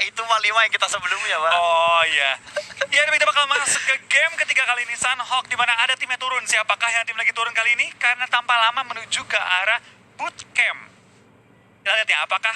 Itu mah 5 yang kita sebelumnya, Pak. Oh iya. Ya, tapi kita bakal masuk ke game ketiga kali ini, Sunhawk, di mana ada timnya turun. Siapakah yang tim lagi turun kali ini? Karena tanpa lama menuju ke arah bootcamp. Kita lihat ya, apakah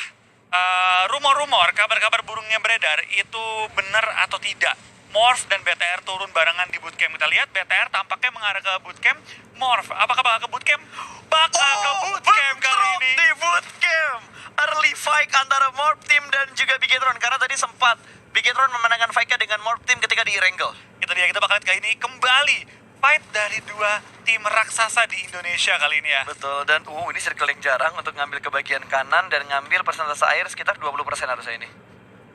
rumor-rumor, kabar-kabar burung yang beredar itu benar atau tidak. Morph dan BTR turun barengan di bootcamp. Kita lihat BTR tampaknya mengarah ke bootcamp. Morph, apakah bakal ke bootcamp? Bakal ke bootcamp kali ini. Di bootcamp. Early fight antara Morph Team dan juga Bigetron. Karena tadi sempat Bigetron memenangkan fight-nya dengan Morph Team ketika di Wrangle. Itu dia, kita bakal lihat kali ini kembali fight dari dua tim raksasa di Indonesia kali ini ya. Betul, dan ini circle yang jarang untuk ngambil ke bagian kanan dan ngambil persentase air sekitar 20% harusnya ini.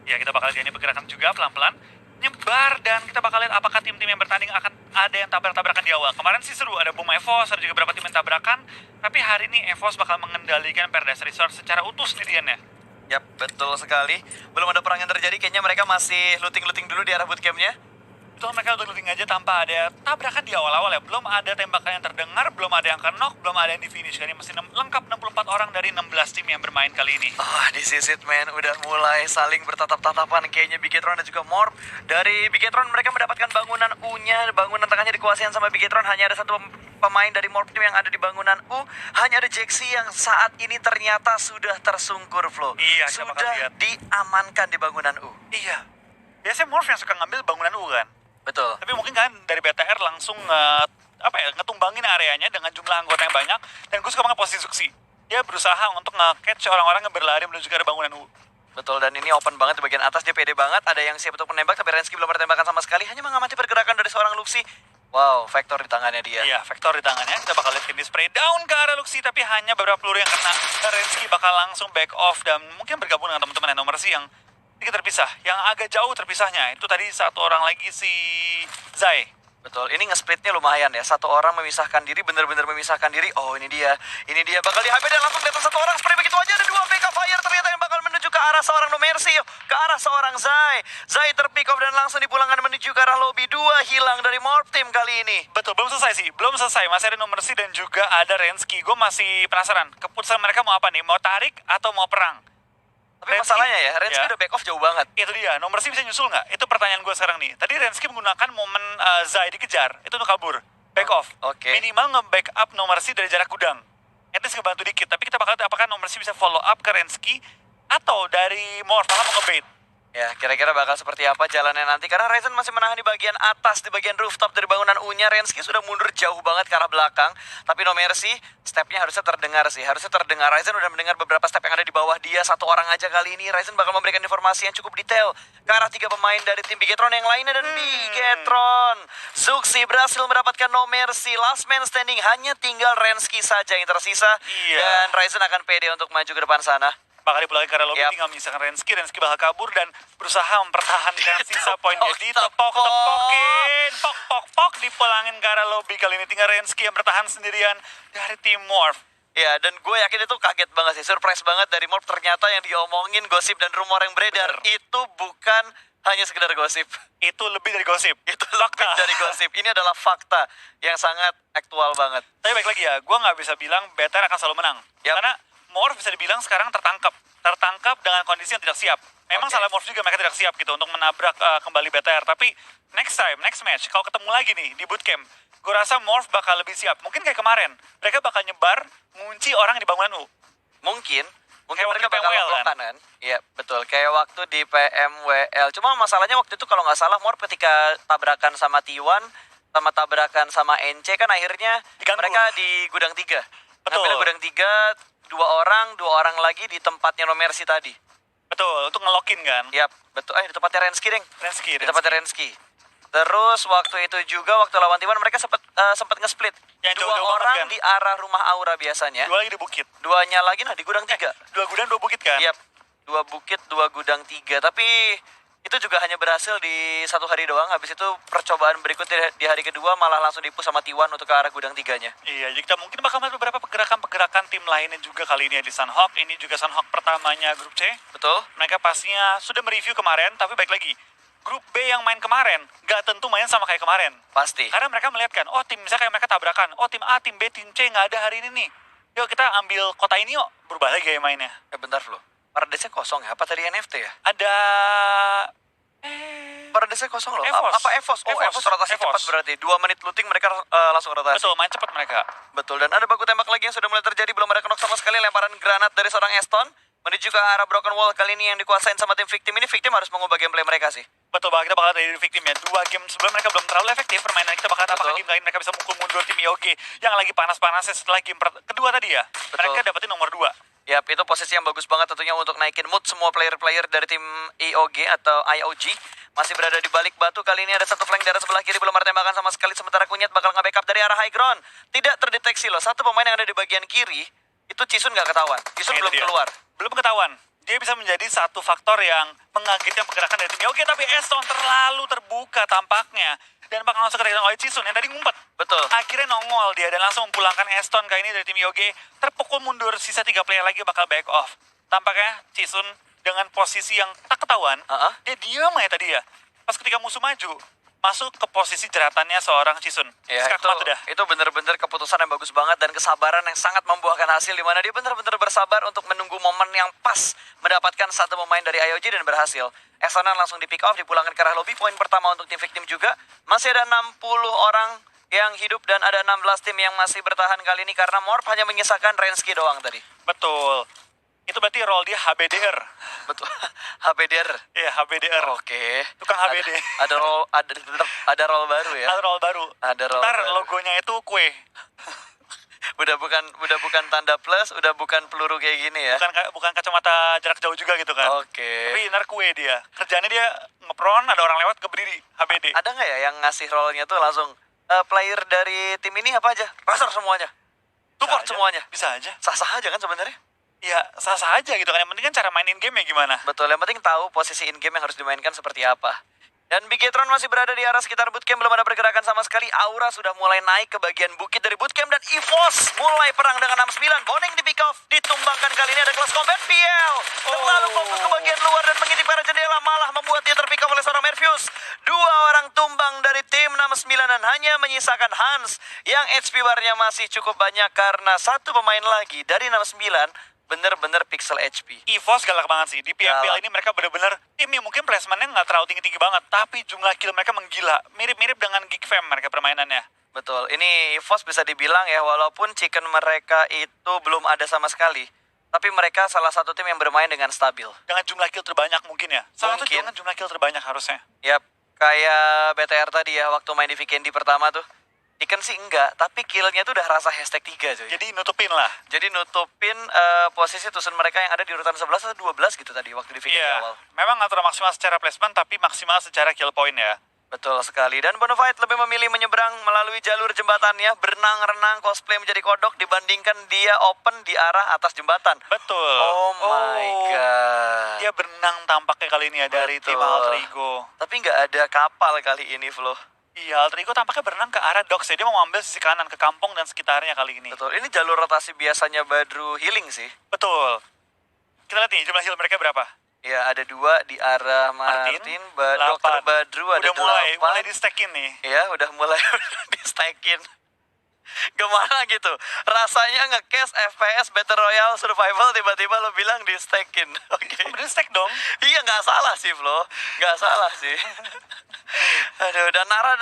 Ya, kita bakal lihat ini pergerakan juga pelan-pelan nyebar, dan kita bakal lihat apakah tim-tim yang bertanding akan ada yang tabrak-tabrakan di awal. Kemarin sih seru, ada Boom EVOS, ada juga beberapa tim yang tabrakan, tapi hari ini EVOS bakal mengendalikan Paradise Resort secara utuh sendirian ya. Yap, betul sekali. Belum ada perang yang terjadi, kayaknya mereka masih looting-looting dulu di arah bootcampnya. Betul, mereka looting aja tanpa ada tabrakan di awal-awal ya. Belum ada tembakan yang terdengar, belum ada yang knock, belum ada yang di finish. Kali ini masih lengkap 64 orang dari 16 tim yang bermain kali ini. This is it, man. Udah mulai saling bertatap-tatapan kayaknya Bigetron dan juga Morph. Dari Bigetron mereka mendapatkan bangunan U-nya, bangunan tengahnya dikuasai sama Bigetron. Hanya ada satu pemain dari Morph Team yang ada di bangunan U. Hanya ada Jaxi yang saat ini ternyata sudah tersungkur, Flo. Iya, kita bakal sudah lihat. diamankan di bangunan U. Iya. Biasanya Morph yang suka ngambil bangunan U kan? Betul. Tapi mungkin kan dari BTR langsung ngetumbangin areanya dengan jumlah anggota yang banyak, dan gue suka banget posisi Zuxi. Dia berusaha untuk nge-catch orang-orang yang berlari menuju ke arah bangunan U. Betul, dan ini open banget di bagian atas, dia pede banget. Ada yang siap untuk menembak, tapi Rensky belum ada tembakan sama sekali. Hanya mengamati pergerakan dari seorang Luxi. Wow, Vector di tangannya dia. Iya, Vector di tangannya. Kita bakal lihat ini spray down ke arah Luxi, tapi hanya beberapa peluru yang kena. Dan Rensky bakal langsung back off dan mungkin bergabung dengan teman-teman yang nomor C yang sedikit terpisah. Yang agak jauh terpisahnya, itu tadi satu orang lagi si Zai. Betul, ini nge-splitnya lumayan ya. Satu orang memisahkan diri, bener-bener memisahkan diri. Oh, ini dia bakal di-HP dan langsung datang satu orang. Spray begitu aja, ada dua backup fire ternyata yang bakal menuju ke arah seorang No Mercy, ke arah seorang Zai. Zai terpick off dan langsung dipulangkan menuju ke arah lobby. Dua hilang dari Morph Team kali ini. Betul, belum selesai sih, belum selesai. Masih ada No Mercy dan juga ada Rensky. Gue masih penasaran, keputusan mereka mau apa nih? Mau tarik atau mau perang? Tapi masalahnya ya, Rensky udah back off jauh banget. Itu dia, No Mercy bisa nyusul nggak? Itu pertanyaan gue sekarang nih. Tadi Rensky menggunakan momen Zai dikejar, itu untuk kabur. Back off. Oke. Minimal nge-back up No Mercy dari jarak gudang. At least ngebantu dikit. Tapi kita bakal lihat apakah No Mercy bisa follow up ke Rensky atau dari Morph malah mau nge-bait. Ya, kira-kira bakal seperti apa jalannya nanti. Karena Ryzen masih menahan di bagian atas, di bagian rooftop dari bangunan U-nya. Rensky sudah mundur jauh banget ke arah belakang. Tapi No Mercy, stepnya harusnya terdengar sih. Harusnya terdengar. Ryzen udah mendengar beberapa step yang ada di bawah dia. Satu orang aja kali ini. Ryzen bakal memberikan informasi yang cukup detail ke arah tiga pemain dari tim Bigetron yang lainnya. Dan Bigetron, Zuxi berhasil mendapatkan No Mercy. Last man standing, hanya tinggal Rensky saja yang tersisa. Iya. Dan Ryzen akan pede untuk maju ke depan sana. Bakal dipulangin ke arah lobby, Yap. tinggal menyisakan Rensky. Rensky bakal kabur dan berusaha mempertahankan sisa poinnya. Ditepok. Ditepok-tepokin. Dipulangin ke arah lobby. Kali ini tinggal Rensky yang bertahan sendirian dari tim Morph. Ya, dan gue yakin itu kaget banget sih, surprise banget dari Morph. Ternyata yang diomongin, gosip dan rumor yang beredar, itu bukan hanya sekedar gosip. Itu lebih dari gosip. Itu lebih dari gosip. Ini adalah fakta yang sangat aktual banget. Tapi baik lagi ya, gue nggak bisa bilang BTR akan selalu menang. Yap. Karena Morph bisa dibilang sekarang tertangkap dengan kondisi yang tidak siap. Memang Oke. salah Morph juga, mereka tidak siap gitu untuk menabrak kembali BTR. Tapi next match, kalau ketemu lagi nih di bootcamp, gue rasa Morph bakal lebih siap. Mungkin kayak kemarin, mereka bakal nyebar, ngunci orang di bangunan U. Mungkin Kayak waktu mereka di bakal PMWL lock-lockan kan? Iya, betul. Kayak waktu di PMWL. Cuma masalahnya waktu itu kalau nggak salah, Morph ketika tabrakan sama T1, sama tabrakan sama NC kan akhirnya Diganggu. mereka di gudang 3. Betul. Ngambil gudang 3, dua orang lagi di tempatnya No Mercy tadi. Betul, untuk ngelokin kan. Yap, betul. Di tempatnya Rensky, Deng. Rensky. Di tempatnya Rensky. Terus waktu itu juga waktu lawan T1 mereka sempat nge-split. Yang Dua jauh-jauh banget orang kan? di arah rumah Aura biasanya. Dua lagi di bukit. Duanya lagi di gudang 3. Dua gudang, dua bukit kan? Yap, 2 bukit, 2 gudang 3. Tapi itu juga hanya berhasil di 1 hari doang. Habis itu percobaan berikutnya di hari kedua malah langsung dipush sama T1 untuk ke arah gudang 3-nya. Iya, jadi kita mungkin bakal melihat beberapa pergerakan tim lainnya juga kali ini ya di Sunhawk. Ini juga Sunhawk pertamanya grup C. Betul? Mereka pastinya sudah mereview kemarin, tapi baik lagi. Grup B yang main kemarin, gak tentu main sama kayak kemarin. Pasti. Karena mereka melihat kan, oh tim misalnya kayak mereka tabrakan, oh tim A, tim B, tim C gak ada hari ini nih. Yuk kita ambil kota ini yuk, berubah lagi gaya mainnya. Bentar, Flo. Paradise-nya kosong ya? Apa tadi NFT ya? Ada... Paradise-nya kosong loh. Evos. Apa Evos? Oh, Evos rotasi Evos. cepat berarti. 2 menit looting mereka langsung rotasi. Betul, main cepat mereka. Betul, dan ada baku tembak lagi yang sudah mulai terjadi. Belum ada knock sama sekali. Lemparan granat dari seorang Aston menuju ke arah Broken Wall. Kali ini yang dikuasain sama tim Victim. Ini Victim harus mengubah gameplay mereka sih. Betul banget, kita bakal dari Victim ya. 2 game sebelum mereka belum terlalu efektif permainan. Kita bakal apakah Betul. game kali ini mereka bisa mukul mundur tim IOG yang lagi panas-panasnya setelah game kedua tadi ya. Betul. Mereka dapetin nomor 2. Yap, itu posisi yang bagus banget tentunya untuk naikin mood semua player-player dari tim IOG atau IOG. Masih berada di balik batu. Kali ini ada satu flank dari sebelah kiri. Belum ada tembakan sama sekali. Sementara Kunyit bakal nge-backup dari arah high ground. Tidak terdeteksi loh. Satu pemain yang ada di bagian kiri. Itu Chisun nggak ketahuan. Chisun belum keluar. Belum ketahuan. Dia bisa menjadi satu faktor yang mengagetkan pergerakan dari tim IOG. Tapi Aston terlalu terbuka tampaknya. Dan bakal langsung kedatangan oleh Chisun yang tadi ngumpet. Betul. Akhirnya nongol dia dan langsung memulangkan Aston kali ini dari tim IOG. Terpukul mundur, sisa 3 player lagi bakal back off. Tampaknya Chisun dengan posisi yang tak ketahuan, dia diam aja tadi ya. Pas ketika musuh maju, masuk ke posisi jeratannya seorang Chisun. Ya, Skakmat udah. itu bener-bener keputusan yang bagus banget dan kesabaran yang sangat membuahkan hasil, di mana dia bener-bener bersabar untuk menunggu momen yang pas mendapatkan satu pemain dari IOG dan berhasil. Esonan langsung di pick off, dipulangkan ke arah lobby. Poin pertama untuk tim Victim juga. Masih ada 60 orang yang hidup dan ada 16 tim yang masih bertahan kali ini karena Morph hanya menyisakan Rensky doang tadi. Betul. Itu berarti role dia HBDR. Betul. HBDR. Iya, HBDR. Oke. Tukang HBD. Ada role ada role baru ya. Ada role baru. Ada role Ntar baru. logonya itu kue. Udah bukan tanda plus, udah bukan peluru kayak gini ya. Bukan kacamata jarak jauh juga gitu kan. Oke. Tapi ntar kue dia. Kerjaannya dia ngepron, ada orang lewat keberdiri HBD. Ada nggak ya yang ngasih role-nya tuh langsung player dari tim ini apa aja? Roster semuanya. Support semuanya. Bisa aja. Sah-sah aja kan sebenarnya. Ya sah-sah aja gitu kan. Yang penting kan cara mainin game ya gimana. Betul, yang penting tahu posisi in game yang harus dimainkan seperti apa. Dan Bigetron masih berada di arah sekitar bootcamp, belum ada pergerakan sama sekali. Aura sudah mulai naik ke bagian bukit dari bootcamp dan EVOS mulai perang dengan 69. Boning di pick off, ditumbangkan kali ini ada close combat. PL terlalu fokus ke bagian luar dan mengintip arah jendela, malah membuat dia terpick off oleh seorang Mervius. 2 orang tumbang dari tim 69 dan hanya menyisakan Hans yang HP barnya masih cukup banyak karena satu pemain lagi dari 69 bener-bener pixel HP. EVOS galak banget sih. Di PMPL ini mereka bener-bener tim yang mungkin placementnya nggak terlalu tinggi-tinggi banget, tapi jumlah kill mereka menggila. Mirip-mirip dengan Geek Fam mereka permainannya. Betul, ini EVOS bisa dibilang ya, walaupun chicken mereka itu belum ada sama sekali, tapi mereka salah satu tim yang bermain dengan stabil. Dengan jumlah kill terbanyak mungkin ya. Salah satu Mungkin. dengan jumlah kill terbanyak harusnya. Yap, kayak BTR tadi ya, waktu main di Vikendi pertama tuh. Chicken sih enggak, tapi killnya tuh udah rasa hashtag 3 cuy. Jadi nutupin lah. Jadi nutupin posisi tusun mereka yang ada di urutan 11 atau 12 gitu tadi waktu di Vikendi Iya, awal. memang nggak terlalu maksimal secara placement, tapi maksimal secara kill point ya. Betul sekali. Dan Bonafide lebih memilih menyeberang melalui jalur jembatannya, berenang-renang cosplay menjadi kodok dibandingkan dia open di arah atas jembatan. Betul. Oh my god. Dia berenang tampaknya kali ini ya dari tim Betul. Alter Ego. Tapi nggak ada kapal kali ini, Flo. Iya, Alter Ego tampaknya berenang ke arah docks ya. Dia mau ambil sisi kanan ke kampung dan sekitarnya kali ini. Betul. Ini jalur rotasi biasanya Badru healing sih. Betul. Kita lihat nih jumlah heal mereka berapa. Ya, ada 2 di arah Martin, Delapan. Dr. Badru ada Udah 8. mulai di stackin nih. Ya, udah mulai di stackin. Gimana gitu? Rasanya nge-case FPS Battle Royale Survival tiba-tiba lo bilang di stackin. Oke. Bener stack dong. Iya, nggak salah sih, Flo. Nggak salah sih. Aduh, dan Nara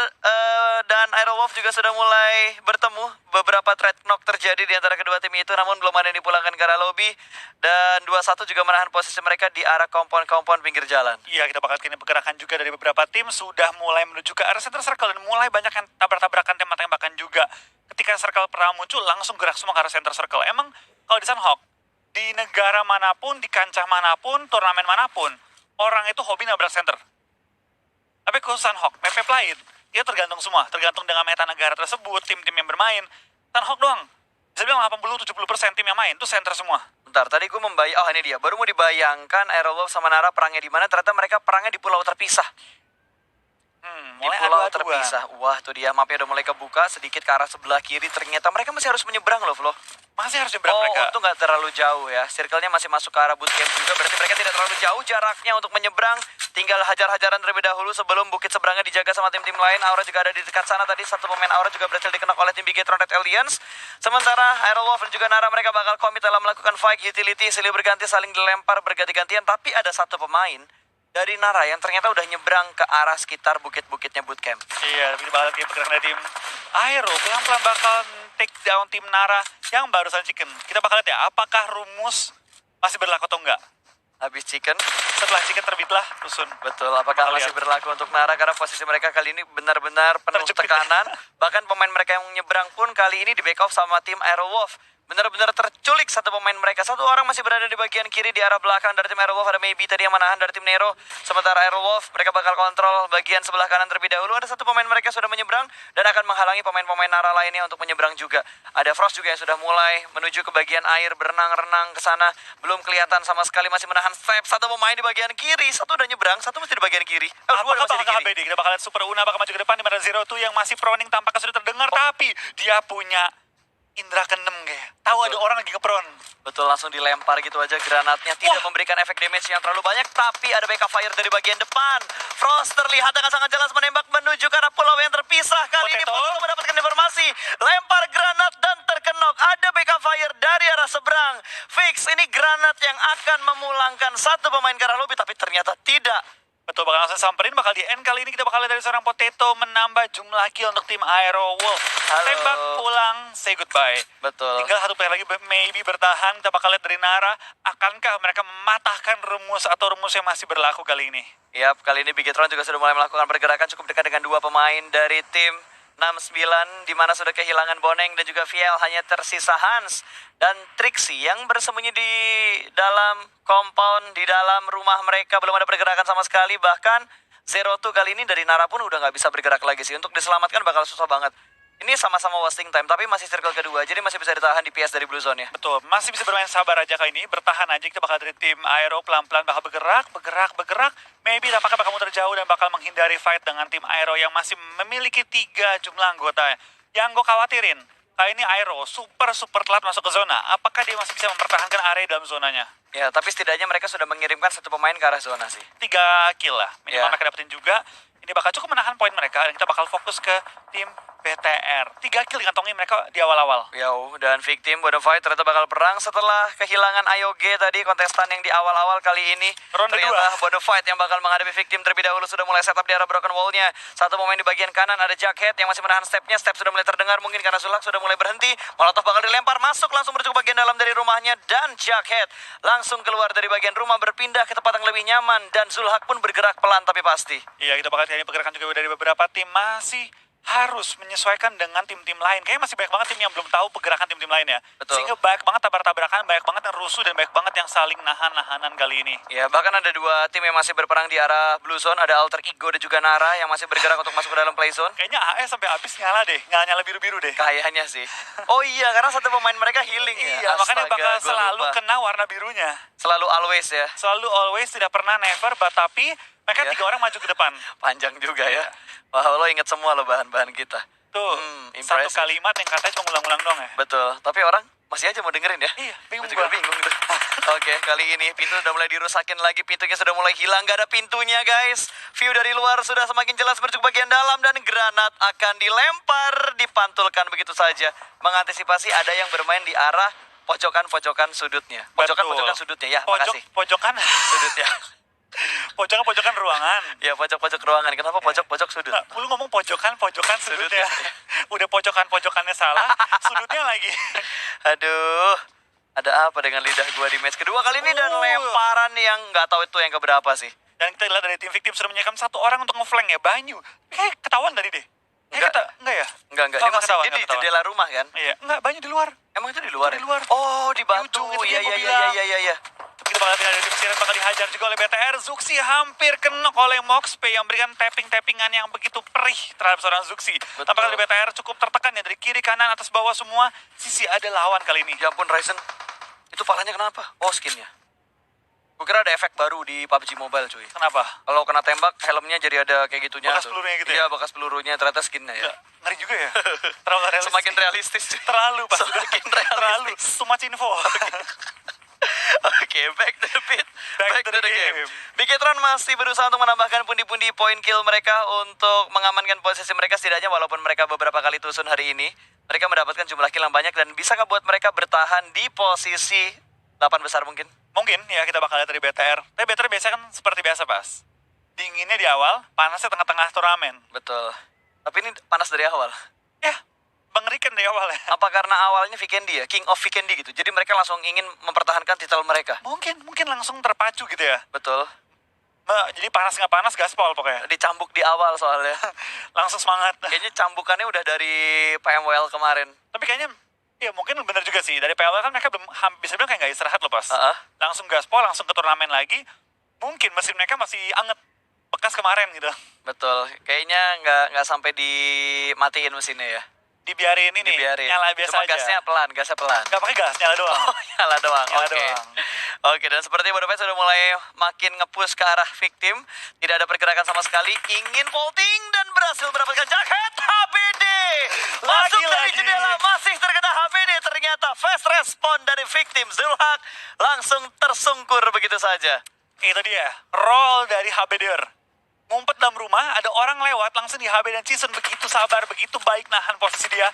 dan Aerowolf juga sudah mulai bertemu. Beberapa trade knock terjadi di antara kedua tim itu, namun belum ada yang dipulangkan ke arah lobby. Dan 2-1 juga menahan posisi mereka di arah kompon-kompon pinggir jalan. Iya, kita bakal kini pergerakan juga dari beberapa tim sudah mulai menuju ke arah center circle dan mulai banyak yang tabrak-tabrakan tembak-tembakan juga. Ketika circle perang muncul, langsung gerak semua ke arah center circle. Emang kalau di Sunhawk, di negara manapun, di kancah manapun, turnamen manapun, orang itu hobi nabrak center. Tapi khusus Sunhawk, map lain, itu tergantung semua. Tergantung dengan meta negara tersebut, tim-tim yang bermain. Sunhawk doang, bisa bilang 80-70% tim yang main, itu center semua. Bentar, tadi gue oh ini dia, baru mau dibayangkan Aerowolf sama Nara perangnya di mana, ternyata mereka perangnya di pulau terpisah. Di Mulai pulau adu-aduan. terpisah. Wah, tuh dia mapnya udah mulai kebuka sedikit ke arah sebelah kiri. Ternyata mereka masih harus menyeberang loh, Flo. Masih harus nyebrang Oh, mereka. untung nggak terlalu jauh ya. Circle-nya masih masuk ke arah bootcamp juga. Berarti mereka tidak terlalu jauh jaraknya untuk menyeberang. Tinggal hajar-hajaran terlebih dahulu sebelum bukit seberangnya dijaga sama tim-tim lain. Aura juga ada di dekat sana tadi. Satu pemain Aura juga berhasil dikenok oleh tim Bigetron Red Alliance. Sementara Aerowolf dan juga Nara mereka bakal komit dalam melakukan fight utility. Silih berganti saling dilempar berganti-gantian. Tapi ada satu pemain dari Nara yang ternyata udah nyebrang ke arah sekitar bukit-bukitnya bootcamp. Iya, tapi bakal kayak bergerak dari tim Aero. Pelan-pelan bakal take down tim Nara yang barusan chicken. Kita bakal lihat ya, apakah rumus masih berlaku atau enggak. Habis chicken. Setelah chicken terbitlah rusun. Betul, apakah masih berlaku untuk Nara karena posisi mereka kali ini benar-benar penuh tekanan. Bahkan pemain mereka yang nyebrang pun kali ini di backup sama tim Aerowolf. Benar-benar terculik satu pemain mereka. Satu orang masih berada di bagian kiri di arah belakang dari tim Aerowolf. Ada Maybe tadi yang menahan dari tim Nero. Sementara Aerowolf mereka bakal kontrol bagian sebelah kanan terlebih dahulu. Ada satu pemain mereka sudah menyeberang dan akan menghalangi pemain-pemain Nara lainnya untuk menyeberang juga. Ada Frost juga yang sudah mulai menuju ke bagian air, berenang-renang ke sana. Belum kelihatan sama sekali, masih menahan step. Satu pemain di bagian kiri, satu udah nyeberang, satu masih di bagian kiri. Apakah bakal HBD? Kita bakal lihat Super Una bakal maju ke depan di mana Zero Two yang masih proning tampaknya sudah terdengar. Tapi dia punya indra keenem kayak. Tahu ada orang lagi ngepron. Betul, langsung dilempar gitu aja granatnya. Tidak memberikan efek damage yang terlalu banyak. Tapi ada backup fire dari bagian depan. Frost terlihat akan sangat jelas menembak menuju ke arah pulau yang terpisah. Kali ini Potato mendapatkan informasi. Lempar granat dan terkenok. Ada backup fire dari arah seberang. Fix, ini granat yang akan memulangkan satu pemain ke arah lobby. Tapi ternyata tidak. Betul, bakal langsung samperin, bakal di end. Kali ini kita bakal lihat dari seorang Potato menambah jumlah kill untuk tim Aerowolf. Tembak pulang, say goodbye. Betul. Tinggal satu player lagi maybe bertahan. Kita bakal lihat dari Nara. Akankah mereka mematahkan rumus atau rumus yang masih berlaku kali ini? Yap, kali ini Bigetron juga sudah mulai melakukan pergerakan cukup dekat dengan dua pemain dari tim 69, di mana sudah kehilangan Boneng dan juga Viel, hanya tersisa Hans dan Trixie yang bersembunyi di dalam compound, di dalam rumah mereka. Belum ada pergerakan sama sekali, bahkan Zero Two kali ini dari Nara pun udah nggak bisa bergerak lagi sih. Untuk diselamatkan bakal susah banget. Ini sama-sama wasting time, tapi masih circle kedua, jadi masih bisa ditahan di PS dari Blue Zone ya. Betul, masih bisa bermain sabar aja kali ini, bertahan aja. Kita bakal dari tim Aero pelan-pelan bakal bergerak. Maybe tampaknya bakal muter jauh dan bakal menghindari fight dengan tim Aero yang masih memiliki 3 jumlah anggota. Yang gue khawatirin, kali ini Aero super telat masuk ke zona. Apakah dia masih bisa mempertahankan area dalam zonanya? Ya, tapi setidaknya mereka sudah mengirimkan satu pemain ke arah zona sih. 3 kill lah, minimal Ya. mereka dapetin juga. Ini bakal cukup menahan poin mereka dan kita bakal fokus ke tim BTR. 3 kill dikantongi mereka di awal-awal. Dan victim Bonafide ternyata bakal perang setelah kehilangan AYOG tadi, kontestan yang di awal-awal kali ini. Ronde Ternyata Bonafide yang bakal menghadapi victim terlebih dahulu sudah mulai setup di arah broken wall-nya. Satu pemain di bagian kanan ada Jackhead yang masih menahan stepnya. Step sudah mulai terdengar mungkin karena Zulak sudah mulai berhenti. Molotov bakal dilempar masuk langsung menuju ke bagian dalam dari rumahnya. Dan Jackhead langsung keluar dari bagian rumah berpindah ke tempat yang lebih nyaman. Dan Zulhak pun bergerak pelan tapi pasti. Iya, kita bakal lihat pergerakan juga dari beberapa tim masih harus menyesuaikan dengan tim-tim lain. Kayaknya masih banyak banget tim yang belum tahu pergerakan tim-tim lainnya. Betul. Sehingga banyak banget tabrakan, banyak banget yang rusuh, dan banyak banget yang saling nahan-nahanan kali ini. Ya, bahkan ada 2 tim yang masih berperang di arah Blue Zone. Ada Alter Ego dan juga Nara yang masih bergerak untuk masuk ke dalam play zone. Kayaknya AE sampai habis nyala deh, nyala biru-biru deh. Kayaknya sih. Oh iya, karena satu pemain mereka healing ya. Iya, makanya Astaga, bakal gua selalu lupa. kena warna birunya. Selalu always ya. Selalu always, tidak pernah never, tapi mereka Iya. 3 orang maju ke depan. Panjang juga ya. Wah, lo inget semua lo bahan-bahan kita. Tuh, satu impressive. kalimat yang katanya cuma ngulang-ngulang dong ya. Betul, tapi orang masih aja mau dengerin ya. Iya, bingung Gua juga gua. bingung gitu. Oke, kali ini pintu udah mulai dirusakin lagi, pintunya sudah mulai hilang, gak ada pintunya guys. View dari luar sudah semakin jelas menuju ke bagian dalam dan granat akan dilempar, dipantulkan begitu saja. Mengantisipasi ada yang bermain di arah pojokan-pojokan sudutnya. Pojokan-pojokan sudutnya ya, makasih. Pojokan, Sudutnya. pojokan ruangan. Ya, pojok-pojok ruangan. Kenapa pojok-pojok sudut? Nah, lu ngomong pojokan sudutnya. Sudutnya. Udah pojokannya salah, sudutnya lagi. Aduh, ada apa dengan lidah gua di match kedua kali ini dan lemparan yang nggak tahu itu yang keberapa sih. Dan kita lihat dari tim victim sudah menyiapkan 1 orang untuk ngeflank ya, Banyu. Kayak ketahuan tadi deh. Enggak ya? Enggak. Oh, Dia masih ketahuan, dia di ketahuan. jendela rumah kan? Iya, enggak, Banyu di luar. Emang itu di luar? Di ya? luar. Oh, di batu. ujung, itu Iya, dia iya, gua iya, iya. Tapi kita bakal lihat dari tim Siren bakal dihajar juga oleh BTR. Zuxi hampir kenok oleh Moxpay yang memberikan tapping-tappingan yang begitu perih terhadap seorang Zuxi. Betul. Tampaknya dari BTR cukup tertekan ya, dari kiri, kanan, atas, bawah semua. Sisi ada lawan kali ini. Ya ampun, Ryzen. Itu palanya kenapa? Oh, skinnya. Gue kira ada efek baru di PUBG Mobile cuy. Kenapa? Kalau kena tembak, helmnya jadi ada kayak gitunya. Bekas tuh. pelurunya gitu ya? Iya, bekas pelurunya. Ternyata skinnya ya. Ya, ngeri juga ya. Terlalu realistis. Semakin realistis cuy. Terlalu, Pak. Semakin realistis. Terlalu. Too much info. Oke, back to the beat. Back to the game. Bigetron masih berusaha untuk menambahkan pundi-pundi poin kill mereka untuk mengamankan posisi mereka setidaknya walaupun mereka beberapa kali tusun hari ini. Mereka mendapatkan jumlah kill yang banyak dan bisa ngebuat mereka bertahan di posisi 8 besar mungkin. Mungkin ya kita bakal lihat dari BTR. Tapi BTR biasanya kan seperti biasa, Pas. Dinginnya di awal, panasnya tengah-tengah turnamen. Betul. Tapi ini panas dari awal. Ya, mengerikan dari awal ya. Apa karena awalnya Vikendi ya? King of Vikendi gitu. Jadi mereka langsung ingin mempertahankan titel mereka. Mungkin langsung terpacu gitu ya. Betul. Jadi panas nggak panas gaspol pokoknya. Dicambuk di awal soalnya. Langsung semangat. Kayaknya cambukannya udah dari PMWL kemarin. Tapi kayaknya ya mungkin bener juga sih. Dari PL kan mereka belum bisa bilang kayak nggak istirahat loh, Pas. Langsung gaspol, langsung ke turnamen lagi. Mungkin mesin mereka masih anget bekas kemarin gitu. Betul. Kayaknya nggak sampai dimatiin mesinnya ya. Dibiarin ini, nyala biasa Cuma aja. gasnya pelan. Nggak pakai gas, nyala doang. Oh, nyala doang. Nyala Oke. doang. Oke, dan seperti Bodopet sudah mulai makin nge-push ke arah victim. Tidak ada pergerakan sama sekali. Ingin vaulting dan berhasil mendapatkan jaket HBD. Masuk dari Lagi-lagi. jendela, masih terkena HBD. Ternyata fast respon dari victim. Zulhak langsung tersungkur begitu saja. Itu dia, roll dari HBDR. Ngumpet dalam rumah, ada orang lewat, langsung di HB dan Cison begitu sabar, begitu baik nahan posisi dia.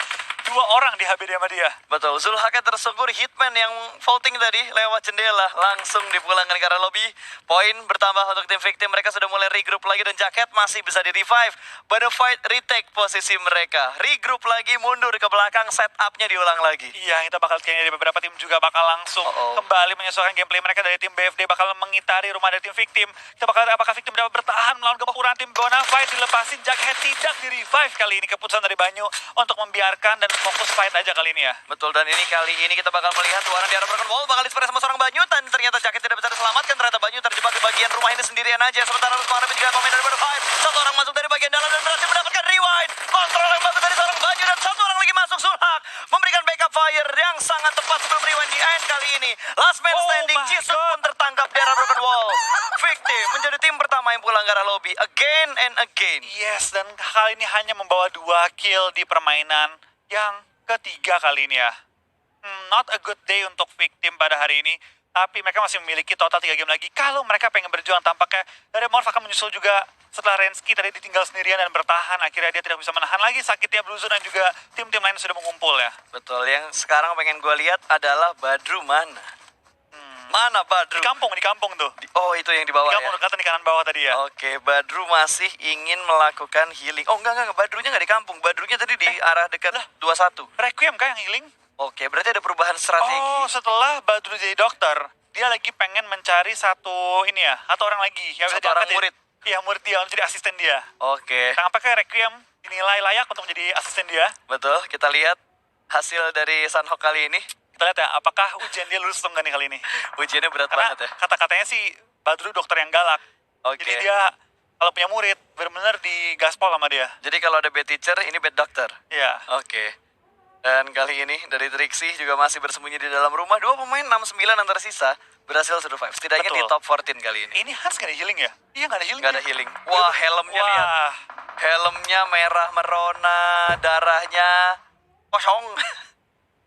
2 orang di HBD sama dia. Betul, Zulhaknya tersungkur, Hitman yang vaulting tadi lewat jendela langsung dipulangkan ke arah lobby. Poin bertambah untuk tim victim, mereka sudah mulai regroup lagi dan jaket masih bisa di revive. Bonafide retake posisi mereka, regroup lagi, mundur ke belakang, setupnya diulang lagi. Iya, kita bakal kayaknya dari beberapa tim juga bakal langsung kembali menyesuaikan gameplay mereka dari tim BFD, bakal mengitari rumah dari tim victim. Kita bakal lihat apakah victim dapat bertahan melawan gempuran tim Bonafide, dilepasin jaket tidak di revive kali ini. Keputusan dari Banyu untuk membiarkan dan fokus fight aja kali ini ya. Betul, dan kali ini kita bakal melihat warna di arah Broken Wall bakal disperse sama seorang Banyu, dan ternyata jaket tidak bisa diselamatkan. Ternyata Banyu terjebak di bagian rumah ini sendirian aja. Sementara harus menghadapi 3 pemain dari Bonafide. 1 orang masuk dari bagian dalam dan berhasil mendapatkan rewind. Kontrol yang bagus dari seorang Banyu dan 1 orang lagi masuk. Zulhak memberikan backup fire yang sangat tepat sebelum rewind di end kali ini. Last man standing, my Jisung God. pun tertangkap di arah Broken Wall. Victim menjadi tim pertama yang pulang ke arah lobby again and again. Yes, dan kali ini hanya membawa 2 kill di permainan yang ketiga kali ini ya. Not a good day untuk victim pada hari ini. Tapi mereka masih memiliki total 3 game lagi. Kalau mereka pengen berjuang, tampaknya dari Morph akan menyusul juga setelah Rensky tadi ditinggal sendirian dan bertahan. Akhirnya dia tidak bisa menahan lagi sakitnya Bluezone dan juga tim-tim lain sudah mengumpul ya. Betul, yang sekarang pengen gue lihat adalah Badru mana? Mana Badru? Di kampung tuh. Oh, itu yang di bawah Di ya? kampung dekat di kanan bawah tadi ya. Oke, Badru masih ingin melakukan healing. Oh, enggak, Badrunya nggak di kampung. Badrunya tadi di arah dekat 21. Requiem kah yang healing? Oke, berarti ada perubahan strategi. Oh, setelah Badru jadi dokter, dia lagi pengen mencari satu ini ya, atau orang lagi yang bisa Satu orang diangkat murid. Iya, murid dia untuk jadi asisten dia. Oke, Tampaknya Requiem dinilai layak untuk menjadi asisten dia. betul. Kita lihat hasil dari Sunhawk kali ini. Kita lihat ya, apakah ujian dia lulus atau enggak nih kali ini. Ujiannya berat Karena banget ya. kata-katanya sih Badru dokter yang galak. Oke. Jadi dia kalau punya murid benar-benar digaspol sama dia. Jadi kalau ada bad teacher, ini bad doctor. Iya. Oke. Dan kali ini dari Trixie juga masih bersembunyi di dalam rumah. 2 pemain 69 yang tersisa berhasil survive. Setidaknya di Betul. top 14 kali ini. Ini Hans nggak ada healing ya? Iya nggak ada healing. Gak ada healing. Wah, helmnya Wah. lihat. Helmnya merah merona, darahnya kosong.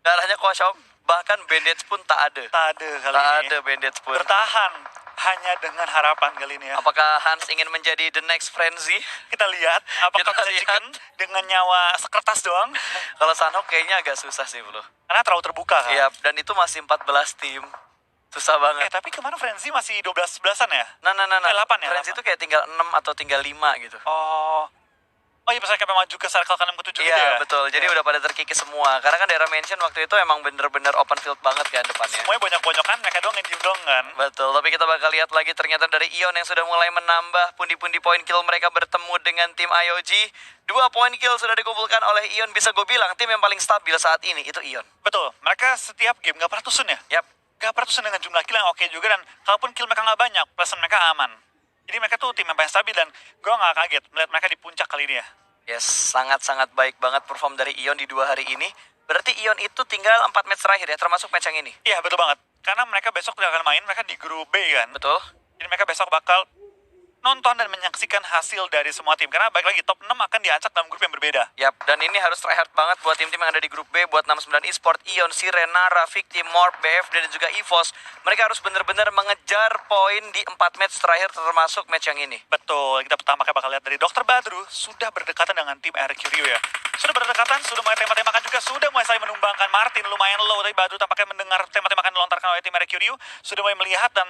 Darahnya kosong. Bahkan bandage pun tak ada. Tak ada kali Tak ini. ada bandage pun. Bertahan hanya dengan harapan kali ini ya. Apakah Hans ingin menjadi the next frenzy? Kita lihat apakah Kita bisa lihat. chicken dengan nyawa sekertas doang. Kalau Sunhawk kayaknya agak susah sih, bro. Karena terlalu terbuka kan. Iya, dan itu masih 14 tim. Susah banget. Tapi kemana Frenzy masih 12-11an ya? Nah. 8 ya, Friends 8. itu kayak tinggal 6 atau tinggal 5 gitu. Oh iya, pas kayak maju ke circle ke-6 ke-7 gitu Iya, ya? betul. Jadi Iya. udah pada terkikis semua. Karena kan daerah mansion waktu itu emang bener-bener open field banget kan depannya. Semuanya banyak-banyakan, mereka doang yang diem doang kan? Betul, tapi kita bakal lihat lagi ternyata dari Ion yang sudah mulai menambah pundi-pundi poin kill mereka bertemu dengan tim IOG. 2 poin kill sudah dikumpulkan oleh Ion. Bisa gue bilang tim yang paling stabil saat ini itu Ion. Betul, mereka setiap game gak pernah tusun ya? Yap. Gak pernah tusun dengan jumlah kill yang oke juga, dan kalaupun kill mereka gak banyak, plus mereka aman. Jadi mereka tuh tim yang paling stabil, dan gue gak kaget melihat mereka di puncak kali ini ya. Yes, sangat-sangat baik banget perform dari Ion di 2 hari ini. Berarti Ion itu tinggal 4 match terakhir ya, termasuk match yang ini. Iya, betul banget. Karena mereka besok tidak akan main, mereka di grup B kan. Betul. Jadi mereka besok bakal nonton dan menyaksikan hasil dari semua tim. Karena balik lagi, top 6 akan diacak dalam grup yang berbeda. Yap, dan ini harus try hard banget buat tim-tim yang ada di grup B, buat 69 Esport, Ion, Siren, Nara, Victim, Morph, BFD, dan juga EVOS. Mereka harus benar-benar mengejar poin di 4 match terakhir termasuk match yang ini. Betul, kita pertama kali bakal lihat dari Dr. Badru sudah berdekatan dengan tim RQ Rio ya. Sudah berdekatan, sudah mulai tembak-tembakan juga, sudah mulai saling menumbangkan. Martin lumayan low, tapi Badru tampaknya mendengar tembak-tembakan dilontarkan oleh tim RQ Rio. Sudah mulai melihat dan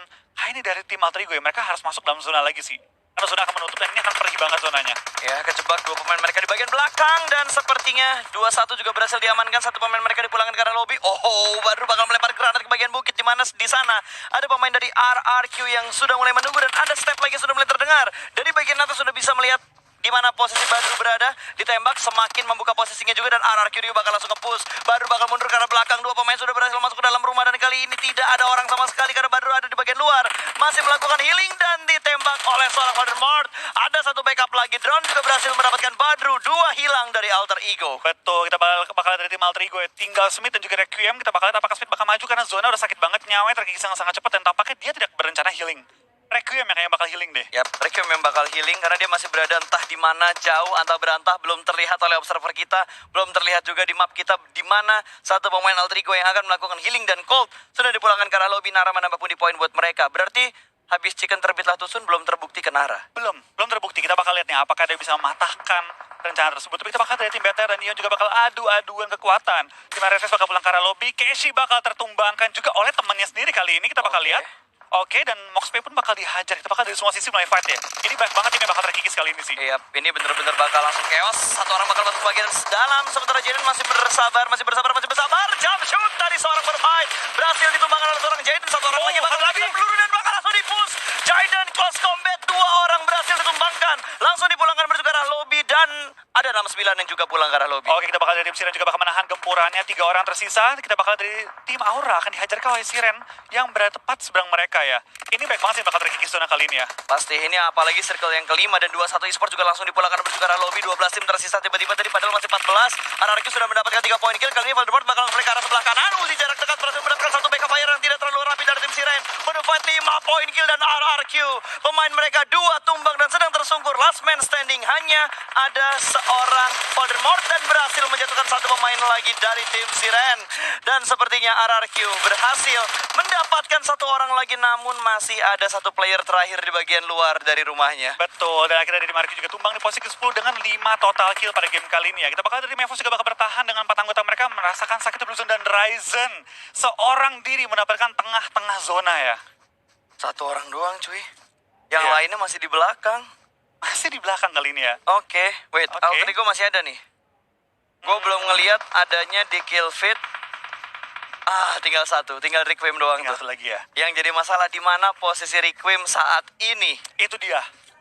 ini dari tim Alter Ego ya, mereka harus masuk dalam zona lagi sih. Karena zona akan menutup dan ini akan pergi banget zonanya. Ya, kejebak dua pemain mereka di bagian belakang dan sepertinya 2-1 juga berhasil diamankan. Satu pemain mereka dipulangkan ke arah lobby. Oh, baru bakal melempar granat ke bagian bukit di mana di sana ada pemain dari RRQ yang sudah mulai menunggu dan ada step lagi yang sudah mulai terdengar. Dari bagian atas sudah bisa melihat di mana posisi Badru berada, ditembak semakin membuka posisinya juga dan RRQ Rio bakal langsung nge-push. Badru bakal mundur ke arah belakang, dua pemain sudah berhasil masuk ke dalam rumah dan kali ini tidak ada orang sama sekali karena Badru ada di bagian luar. Masih melakukan healing dan ditembak oleh seorang Voldemort. Ada satu backup lagi, drone juga berhasil mendapatkan Badru, dua hilang dari Alter Ego. Betul, kita bakal dari tim Alter Ego ya. Tinggal Smith dan juga Requiem, kita bakal lihat apakah Smith bakal maju karena zona udah sakit banget, nyawanya terkikis sangat cepat dan tampaknya dia tidak berencana healing. Requiem yang kayaknya bakal healing deh. Yap, Requiem yang bakal healing karena dia masih berada entah di mana jauh, antah berantah, belum terlihat oleh observer kita, belum terlihat juga di map kita di mana satu pemain Alter Ego yang akan melakukan healing dan Colt sudah dipulangkan ke arah lobby. Nara menambah pundi poin buat mereka. Berarti habis chicken terbitlah tusun belum terbukti ke Nara. Belum terbukti. Kita bakal lihat nih apakah dia bisa mematahkan rencana tersebut. Tapi kita bakal dari tim BTR dan Ion juga bakal adu-aduan kekuatan. Tim RFS bakal pulang ke arah lobby. Keshi bakal tertumbangkan juga oleh temannya sendiri kali ini. Kita bakal lihat. Oke, dan Moxpay pun bakal dihajar. Kita bakal dari semua sisi mulai fight ya. Ini banyak banget tim yang bakal terkikis kali ini sih. Iya, ini bener-bener bakal langsung chaos. Satu orang bakal masuk bagian dalam, sementara Jaden masih bersabar. Jump shoot dari seorang bermain. Berhasil ditumbangkan oleh seorang Jaden. Satu orang lagi bakal lagi peluru dan bakal langsung dipush. Jaden close combat, dua orang berhasil ditumbangkan. Langsung dipulangkan menuju ke arah lobby dan ada 69 yang juga pulang ke arah lobby. Oke, kita bakal dari tim Siren juga bakal menahan gempurannya. 3 orang tersisa. Kita bakal dari tim Aura akan dihajar oleh Siren yang berada tepat seberang mereka ya. Ini baik banget sih bakal terkikis zona kali ini ya. Pasti ini apalagi circle yang kelima dan 21 Esport juga langsung dipulangkan menuju ke arah lobby. 12 tim tersisa tiba-tiba tadi padahal masih 14. RRQ sudah mendapatkan 3 poin kill. Kali ini Voldemort bakal mulai ke arah sebelah kanan. Uzi jarak dekat berhasil mendapatkan satu backup fire yang tidak terlalu rapi dari tim Siren. Mendapat 5 poin kill dan RRQ. Pemain mereka 2 tumbang dan sedang tersungkur. Last man standing hanya ada seorang Voldemort dan berhasil menjatuhkan satu pemain lagi dari tim Siren. Dan sepertinya RRQ berhasil mendapatkan satu orang lagi namun masih ada satu player terakhir di bagian luar dari rumahnya. Betul, dan akhirnya dari Marky juga tumbang di posisi ke-10 dengan 5 total kill pada game kali ini ya. Kita bakal dari Mevos juga bakal bertahan dengan 4 anggota mereka merasakan sakit blusun dan Ryzen seorang diri mendapatkan tengah-tengah zona ya. Satu orang doang cuy. Yang Iya. lainnya masih di belakang. Masih di belakang kali ini ya. Oke, wait, Oke. Alter Ego masih ada nih. Gue belum ngelihat adanya di kill feed. Tinggal satu, tinggal Requiem doang Tinggal tuh. satu lagi ya. Yang jadi masalah di mana posisi Requiem saat ini. Itu dia.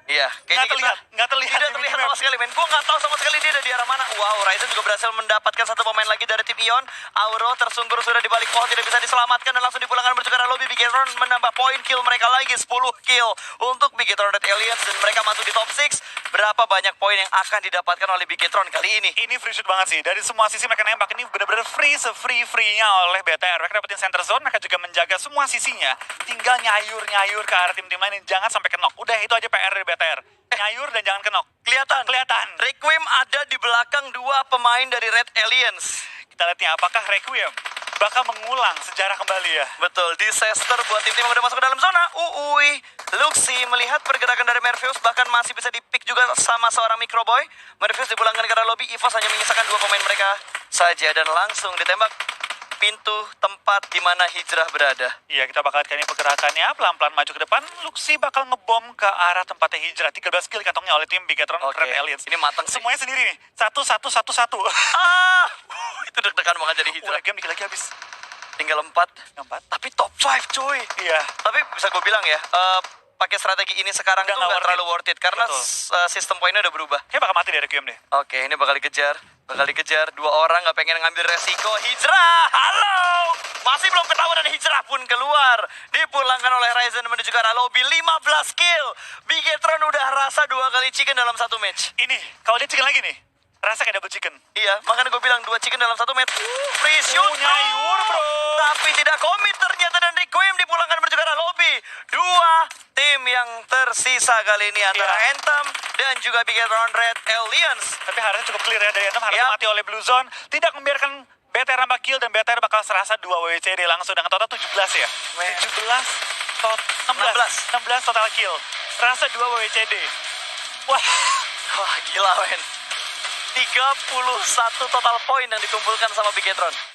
Iya, kayaknya Nggak terlihat tidak di terlihat minimap. sama sekali, men. Gue nggak tahu sama sekali dia ada di arah mana. Wow, Ryzen juga berhasil mendapatkan satu pemain lagi dari tim Ion. Auro tersungkur sudah di balik pohon, tidak bisa diselamatkan dan langsung dipulangkan menuju ke arah lobby. Bigetron menambah poin kill mereka lagi, 10 kill untuk Bigetron Red Aliens dan mereka masuk di top 6. Berapa banyak poin yang akan didapatkan oleh Bigetron kali ini? Ini free shoot banget sih. Dari semua sisi mereka nembak ini benar-benar free se-free-free-nya oleh BTR. Mereka dapetin center zone, mereka juga menjaga semua sisinya. Tinggal nyayur-nyayur ke arah tim-tim lain, jangan sampai kenok. Udah itu aja PR dari BTR. Nyayur dan jangan kenok. Kelihatan. Requiem ada di belakang 2 pemain dari Red Aliens. Kita lihat nih apakah Requiem bakal mengulang sejarah kembali ya. Betul, disaster buat tim-tim yang udah masuk ke dalam zona. Luxi melihat pergerakan dari Merveus bahkan masih bisa dipick juga sama seorang Microboy. Merveus dipulangkan ke arah lobby, EVOS hanya menyisakan 2 pemain mereka saja dan langsung ditembak pintu tempat di mana Hijrah berada. Iya, kita bakal lihat ini pergerakannya pelan-pelan maju ke depan. Luxi bakal ngebom ke arah tempatnya Hijrah. 13 kill kantongnya oleh tim Bigetron Red Aliens. Ini matang sih. Semuanya sendiri nih. 1-1-1-1. Itu deg-degan banget jadi Hijrah. Game dikit lagi habis. Tinggal 4. Tapi top 5 cuy. Iya. Tapi bisa gue bilang ya, pakai strategi ini sekarang Udah tuh nggak nggak terlalu worth it karena sistem poinnya udah berubah. Kayak bakal mati dari Requiem deh. Oke, ini bakal dikejar. 2 orang nggak pengen ngambil resiko. Hijrah, halo! Masih belum ketahuan dan Hijrah pun keluar. Dipulangkan oleh Ryzen menuju ke arah lobby. 15 kill. Bigetron udah rasa 2 kali chicken dalam 1 match. Ini, kalau dia chicken lagi nih, rasa kayak double chicken. Iya, makanya gue bilang 2 chicken dalam 1 match. Free shoot, nyayur, bro. Tapi tidak komit ternyata dan Requiem dipulangkan menuju ke arah lobby. 2 tim yang tersisa kali ini antara Iya. Anthem dan juga Bigetron Red Alliance. Tapi harusnya cukup clear ya dari Anthem, harusnya Yap. mati oleh Blue Zone. Tidak membiarkan BTR nambah kill dan BTR bakal serasa 2 WWCD langsung dengan total 17 ya. Men. 17 16 total kill. Serasa 2 WWCD. Wah, Wah gila men. 31 total poin yang dikumpulkan sama Bigetron.